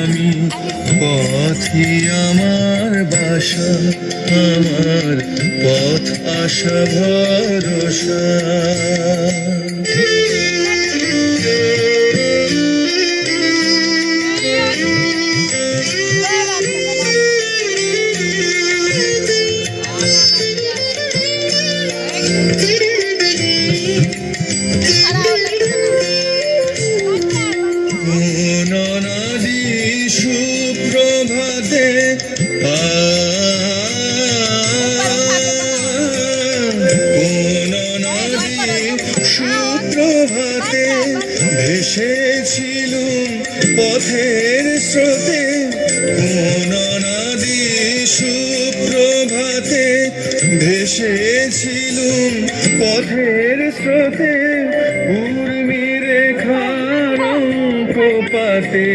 আমি, পথই আমার বাসা, আমার পথ আশা ভরসা। নদী সুপ্রভাতে সুপ্রভাতে ভেসেছিলুম পথের স্রোতে, কোন নদী সুপ্রভাতে ভেসেছিলুম পথের স্রোতে, উর্মিরেখার অঙ্কপাতে,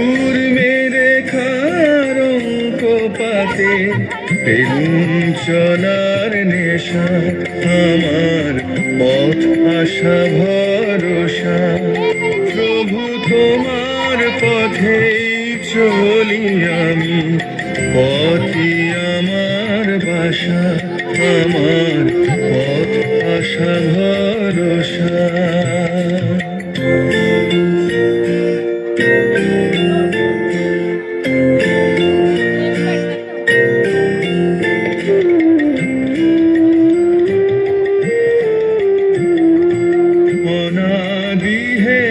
উর্মিরেখার অঙ্কপাতে পেলুম চলার নেশা, আমার পথ আশা ভরসা। প্রভু তোমার পথেই চলি আমি, পথই আমার বাসা, আমার পথ আশা ভরসা। অনাদি হে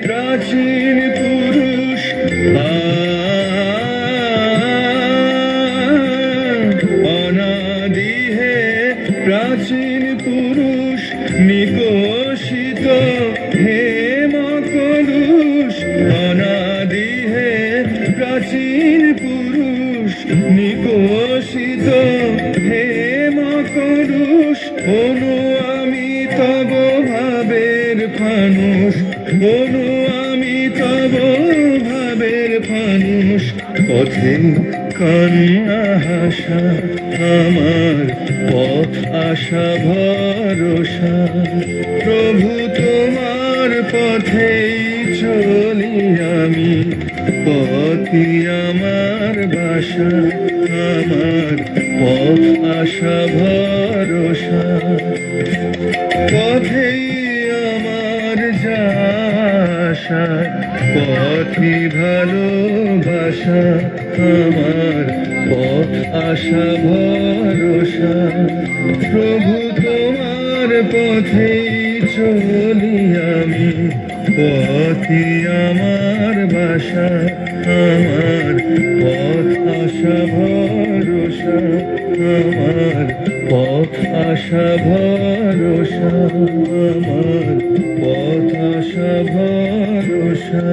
প্রাচীন পুরুষ, অনাদি হে প্রাচীন পুরুষ, নিকশিত হেম কলুষ, অনাদি হে প্রাচীন পুরুষ, নিকশিত হেম কলুষ। অনু আমি তব ভাবের ফানুষ, অনু আমি তব ভাবের ফানুষ, পথে কান্না হাসা, আমার পথ আশা ভরসা। প্রভু তোমার পথেই চলি আমি, পথই আমার বাসা, আমার পথ আশা ভরসা। পথেই আমার যাশা, পথই ভালোবাসা, আমার পথ আশা ভরসা। প্রভু তোমার পথেই চলি আমি, পথই আমার বাসা, আমার পথ আশা ভরসা, আমার পথ আশা ভরসা, আমার পথ আশা ভরসা।